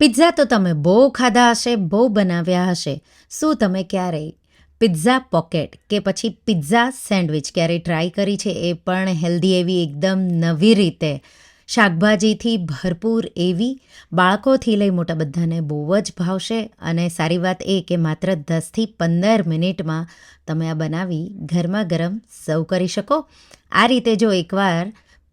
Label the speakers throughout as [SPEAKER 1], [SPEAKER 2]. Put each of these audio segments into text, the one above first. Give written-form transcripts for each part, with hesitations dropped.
[SPEAKER 1] Pizza તો તમે બહુ ખાધા હશે, બહુ બનાવ્યા હશે. શું તમે ક્યારેય પિઝા પોકેટ કે પછી પિઝા સેન્ડવિચ ક્યારેય ટ્રાય કરી છે? એ પણ હેલ્ધી એવી એકદમ નવી રીતે, શાકભાજીથી ભરપૂર એવી, બાળકોથી લઈ મોટા બધાને બહુ જ ભાવશે. અને સારી વાત એ કે માત્ર 10થી 15 મિનિટમાં તમે આ બનાવી ગરમા ગરમ સર્વ કરી શકો. આ રીતે જો એકવાર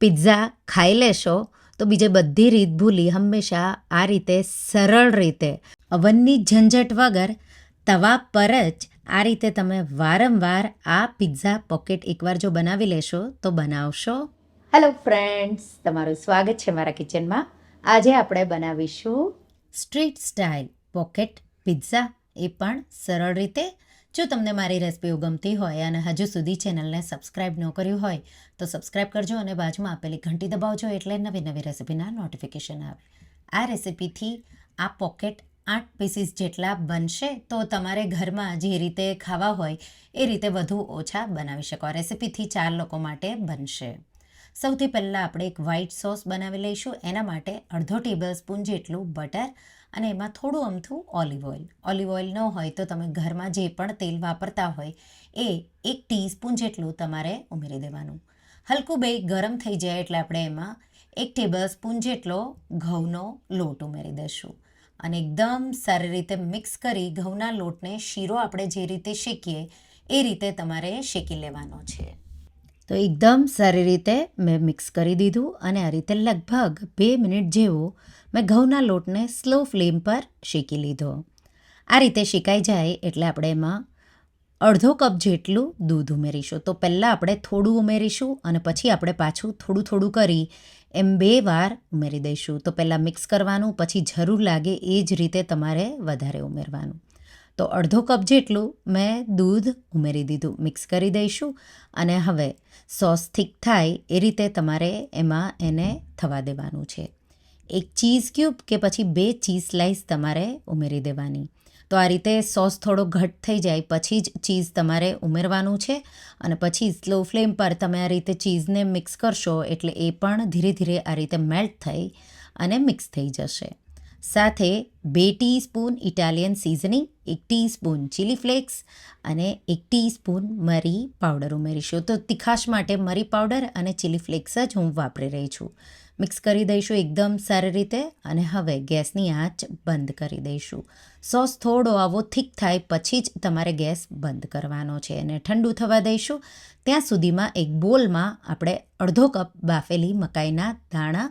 [SPEAKER 1] પિઝા ખાઈ લેશો તો બીજે બધી રીત ભૂલી હંમેશા આ રીતે સરળ રીતે અવનની ઝંઝટ વગર તવા પર જ આ રીતે તમે વારંવાર આ પિઝા પોકેટ એકવાર જો બનાવી લેશો તો બનાવશો. હેલો ફ્રેન્ડ્સ, તમારું સ્વાગત છે મારા કિચનમાં. આજે આપણે બનાવીશું સ્ટ્રીટ સ્ટાઇલ પોકેટ પિઝા, એ પણ સરળ રીતે. જો તમને મારી રેસિપીઓ ગમતી હોય અને હજુ સુધી ચેનલને સબસ્ક્રાઈબ ન કર્યું હોય તો સબસ્ક્રાઈબ કરજો અને બાજુમાં આપેલી ઘંટી દબાવજો, એટલે નવી નવી રેસિપીના નોટિફિકેશન આવે. આ રેસિપીથી આ પોકેટ 8 પીસીસ જેટલા બનશે, તો તમારે ઘરમાં જે રીતે ખાવા હોય એ રીતે વધુ ઓછા બનાવી શકો. આ રેસિપીથી 4 લોકો માટે બનશે. સૌથી પહેલાં આપણે એક વ્હાઈટ સોસ બનાવી લઈશું. એના માટે અડધો ટેબલ સ્પૂન જેટલું બટર અને એમાં થોડું અમથું ઓલિવ ઓઇલ. ઓલિવ ઓઇલ ન હોય તો તમે ઘરમાં જે પણ તેલ વાપરતા હોય એ 1 ટીસ્પૂન જેટલું તમારે ઉમેરી દેવાનું. હલકું બે ગરમ થઈ જાય એટલે આપણે એમાં 1 ટેબલ સ્પૂન જેટલો ઘઉંનો લોટ ઉમેરી દઈશું અને એકદમ સારી રીતે મિક્સ કરી ઘઉંના લોટને શીરો આપણે જે રીતે શેકીએ એ રીતે તમારે શેકી લેવાનો છે. તો એકદમ સારી રીતે મેં મિક્સ કરી દીધું અને આ રીતે લગભગ 2 મિનિટ જેવો મેં ઘઉંના લોટને સ્લો ફ્લેમ પર શેકી લીધો. આ રીતે શેકાઈ જાય એટલે આપણે એમાં અડધો કપ જેટલું દૂધ ઉમેરીશું. તો પહેલાં આપણે થોડું ઉમેરીશું અને પછી આપણે પાછું થોડું થોડું કરી એમ 2 વાર ઉમેરી દઈશું. તો પહેલાં મિક્સ કરવાનું, પછી જરૂર લાગે એ જ રીતે તમારે વધારે ઉમેરવાનું. તો અડધો કપ જેટલું મેં દૂધ ઉમેરી દીધું. મિક્સ કરી દઈશું અને હવે સોસ થીક થાય એ રીતે તમારે એમાં એને થવા દેવાનું છે. 1 ચીઝ ક્યુબ કે પછી 2 ચીઝ સ્લાઈસ તમારે ઉમેરી દેવાની. તો આ રીતે સોસ થોડો ઘટ થઈ જાય પછી જ ચીઝ તમારે ઉમેરવાનું છે અને પછી સ્લો ફ્લેમ પર તમે આ રીતે ચીઝને મિક્સ કરશો એટલે એ પણ ધીરે ધીરે આ રીતે મેલ્ટ થઈ અને મિક્સ થઈ જશે. સાથે 2 teaspoon Italian seasoning, 1 teaspoon chilli flakes અને 1 ટીસ્પૂન મરી પાવડર ઉમેરીશું. તો તીખાશ માટે મરી પાવડર અને ચીલી ફ્લેક્સ જ હું વાપરી રહી છું. મિક્સ કરી દઈશું એકદમ સારી રીતે અને હવે ગેસની આંચ બંધ કરી દઈશું. સોસ થોડો આવો થીક થાય પછી જ તમારે ગેસ બંધ કરવાનો છે અને ઠંડુ થવા દઈશું. ત્યાં સુધીમાં એક બોલમાં આપણે અડધો કપ બાફેલી મકાઈના દાણા,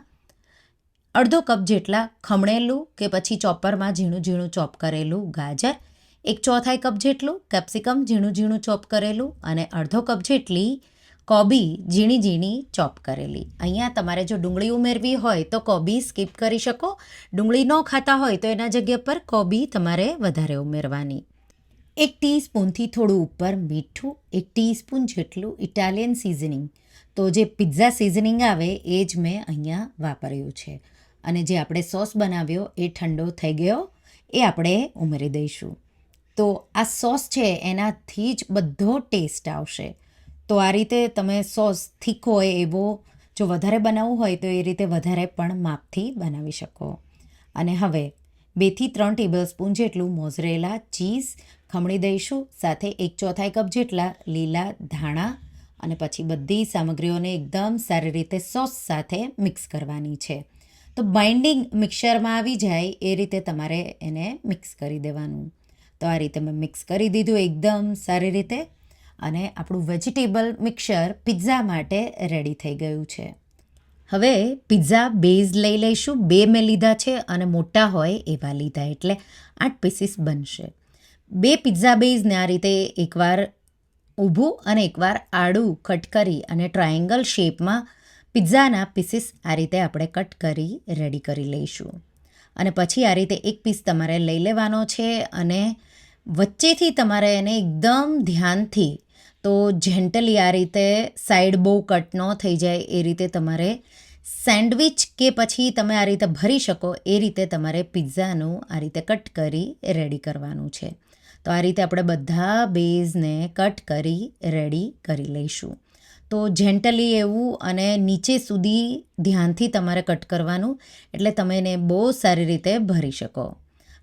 [SPEAKER 1] અડધો કપ જેટલા ખમણેલું કે પછી ચોપરમાં ઝીણું ઝીણું ચોપ કરેલું ગાજર, 1/4 કપ જેટલું કેપ્સિકમ ઝીણું ઝીણું ચોપ કરેલું અને અડધો કપ જેટલી કોબી ઝીણી ઝીણી ચોપ કરેલી. અહીંયા તમારે જો ડુંગળી ઉમેરવી હોય તો કોબી સ્કીપ કરી શકો. ડુંગળી ન ખાતા હોય તો એના જગ્યા પર કોબી તમારે વધારે ઉમેરવાની. 1 ટીસ્પૂનથી થોડું ઉપર મીઠું, 1 ટીસ્પૂન જેટલું ઇટાલિયન સિઝનિંગ. તો જે પિઝા સિઝનિંગ આવે એ જ મેં અહીંયા વાપર્યું છે. અને જે આપણે સોસ બનાવ્યો એ ઠંડો થઈ ગયો એ આપણે ઉમેરી દઈશું. તો આ સોસ છે એનાથી જ બધો ટેસ્ટ આવશે. તો આ રીતે તમે સોસ થીક હોય એવો જો વધારે બનાવવું હોય તો એ રીતે વધારે પણ માપથી બનાવી શકો. અને હવે 2થી 3 ટેબલ સ્પૂન જેટલું મોઝરેલા ચીઝ ખમણી દઈશું. સાથે 1/4 કપ જેટલા લીલા ધાણા અને પછી બધી સામગ્રીઓને એકદમ સારી રીતે સોસ સાથે મિક્સ કરવાની છે. તો બાઇન્ડિંગ મિક્સરમાં આવી જાય એ રીતે તમારે એને મિક્સ કરી દેવાનું. તો આ રીતે મેં મિક્સ કરી દીધું એકદમ સારી રીતે અને આપણું વેજીટેબલ મિક્સર પિઝા માટે રેડી થઈ ગયું છે. હવે પિઝા બેઝ લઈ લઈશું. 2 મેં લીધા છે અને મોટા હોય એવા લીધા એટલે 8 પીસીસ બનશે. 2 પિઝા બેઝને આ રીતે એકવાર ઊભું અને એકવાર આડું કટ કરી અને ટ્રાયેંગલ શેપમાં પિઝાના પીસીસ આ રીતે આપણે કટ કરી રેડી કરી લઈશું. અને પછી આ રીતે એક પીસ તમારે લઈ લેવાનો છે અને વચ્ચેથી તમારે એને એકદમ ધ્યાનથી, તો જેન્ટલી આ રીતે સાઈડ બહુ કટ ન થઈ જાય એ રીતે તમારે સેન્ડવિચ કે પછી તમે આ રીતે ભરી શકો એ રીતે તમારે પિઝાનું આ રીતે કટ કરી રેડી કરવાનું છે. તો આ રીતે આપણે બધા બેઝને કટ કરી રેડી કરી લઈશું. તો જેન્ટલી એવું અને નીચે સુધી ધ્યાનથી તમારે કટ કરવાનું, એટલે તમે એને બહુ સારી રીતે ભરી શકો.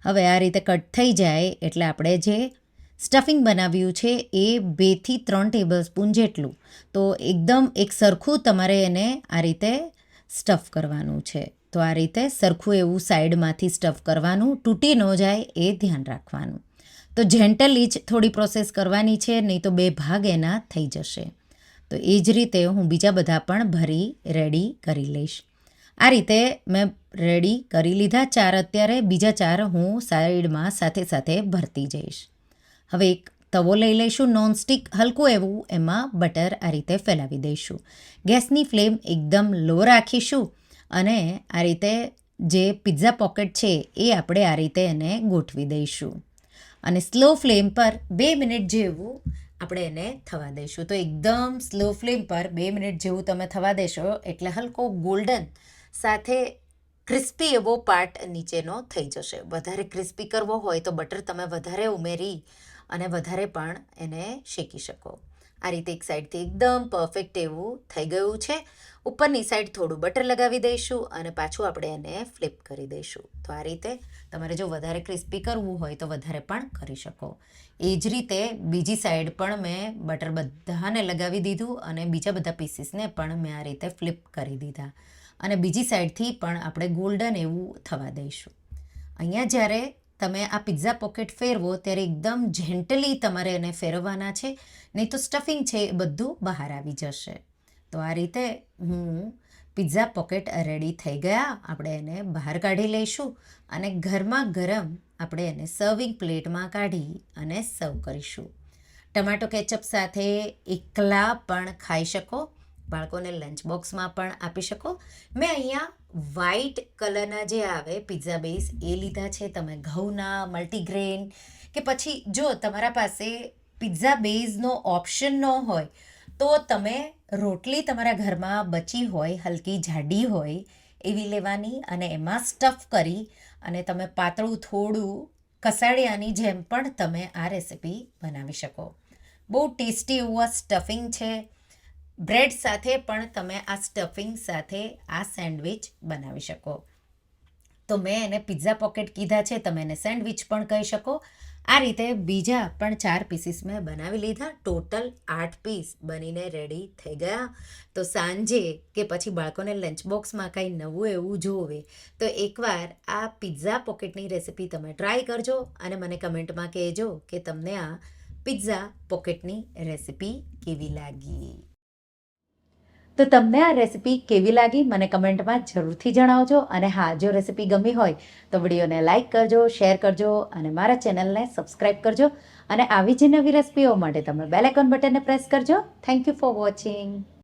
[SPEAKER 1] હવે આ રીતે કટ થઈ જાય એટલે આપણે જે સ્ટફિંગ બનાવ્યું છે એ 2થી 3 ટેબલસ્પૂન જેટલું, તો એકદમ એક સરખું તમારે એને આ રીતે સ્ટફ કરવાનું છે. તો આ રીતે સરખું એવું સાઈડમાંથી સ્ટફ કરવાનું, તૂટી ન જાય એ ધ્યાન રાખવાનું. તો જેન્ટલી જ થોડી પ્રોસેસ કરવાની છે, નહીં તો 2 ભાગ એના થઈ જશે. તો એ જ રીતે હું બીજા બધા પણ ભરી રેડી કરી લઈશ. આ રીતે મેં રેડી કરી લીધા 4, અત્યારે બીજા 4 હું સાઈડમાં સાથે સાથે ભરતી જઈશ. હવે એક તવો લઈ લઈશું નોનસ્ટિક, હલકું એવું, એમાં બટર આ રીતે ફેલાવી દઈશું. ગેસની ફ્લેમ એકદમ લો રાખીશું અને આ રીતે જે પિઝા પોકેટ છે એ આપણે આ રીતે એને ગોઠવી દઈશું અને સ્લો ફ્લેમ પર 2 મિનિટ જેવું આપણે એને થવા દઈશું. તો એકદમ સ્લો ફ્લેમ પર 2 મિનિટ જેવું તમે થવા દેશો એટલે હલકો ગોલ્ડન સાથે ક્રિસ્પી એવો પાર્ટ નીચેનો થઈ જશે. વધારે ક્રિસ્પી કરવો હોય તો બટર તમે વધારે ઉમેરી અને વધારે પણ એને શેકી શકો. આ રીતે એક સાઈડથી એકદમ પરફેક્ટ એવું થઈ ગયું છે. ઉપરની સાઈડ થોડું બટર લગાવી દઈશું અને પાછું આપણે એને ફ્લિપ કરી દઈશું. તો આ રીતે તમારે જો વધારે ક્રિસ્પી કરવું હોય તો વધારે પણ કરી શકો. એ જ રીતે બીજી સાઈડ પણ મેં બટર બધાને લગાવી દીધું અને બીજા બધા પીસીસને પણ મેં આ રીતે ફ્લિપ કરી દીધા અને બીજી સાઈડથી પણ આપણે ગોલ્ડન એવું થવા દઈશું. અહીંયા જ્યારે તમે આ પિઝા પોકેટ ફેરવો ત્યારે એકદમ જેન્ટલી તમારે એને ફેરવવાના છે, નહીં તો સ્ટફિંગ છે એ બધું બહાર આવી જશે. તો આ રીતે પિઝા પોકેટ રેડી થઈ ગયા. આપણે એને બહાર કાઢી લઈશું અને ગરમા ગરમ આપણે એને સર્વિંગ પ્લેટમાં કાઢી અને સર્વ કરીશું. ટમાટો કેચઅપ સાથે એકલા પણ ખાઈ શકો, બાળકોને લંચ બોક્સમાં પણ આપી શકો. મેં અહીંયા વ્હાઈટ કલરના જે આવે પિઝા બેઝ એ લીધા છે. તમે ઘઉંના, મલ્ટીગ્રેન કે પછી જો તમારા પાસે પિઝા બેઝનો ઓપ્શન ન હોય તો તમે રોટલી તમારા ઘરમાં બચી હોય, હલકી જાડી હોય એવી લેવાની અને એમાં સ્ટફ કરી અને તમે પાતળું થોડું કસાડિયાની જેમ પણ તમે આ રેસિપી બનાવી શકો. બહુ ટેસ્ટી એવું આ સ્ટફિંગ છે. બ્રેડ સાથે પણ તમે આ સ્ટફિંગ સાથે આ સેન્ડવિચ બનાવી શકો. તો મેં એને પિઝા પોકેટ કીધા છે, તમે એને સેન્ડવિચ પણ કહી શકો. આ રીતે બીજા પણ 4 પીસીસ મેં બનાવી લીધા. ટોટલ 8 પીસ બનીને રેડી થઈ ગયા. તો સાંજે કે પછી બાળકોને લંચ બોક્સમાં કંઈ નવું એવું જોવે તો એકવાર આ પિઝા પોકેટની રેસિપી તમે ટ્રાય કરજો અને મને કમેન્ટમાં કહેજો કે તમને આ પિઝા પોકેટની રેસિપી કેવી લાગી. તો તમને આ રેસિપી કેવી લાગી મને કમેન્ટમાં જરૂરથી જણાવજો. અને હા, જો રેસિપી ગમી હોય તો વિડીયોને લાઇક કરજો, શેર કરજો અને મારા ચેનલને સબસ્ક્રાઈબ કરજો. અને આવી જ નવી રેસિપીઓ માટે તમે બેલ આઇકોન બટનને પ્રેસ કરજો. Thank you for watching.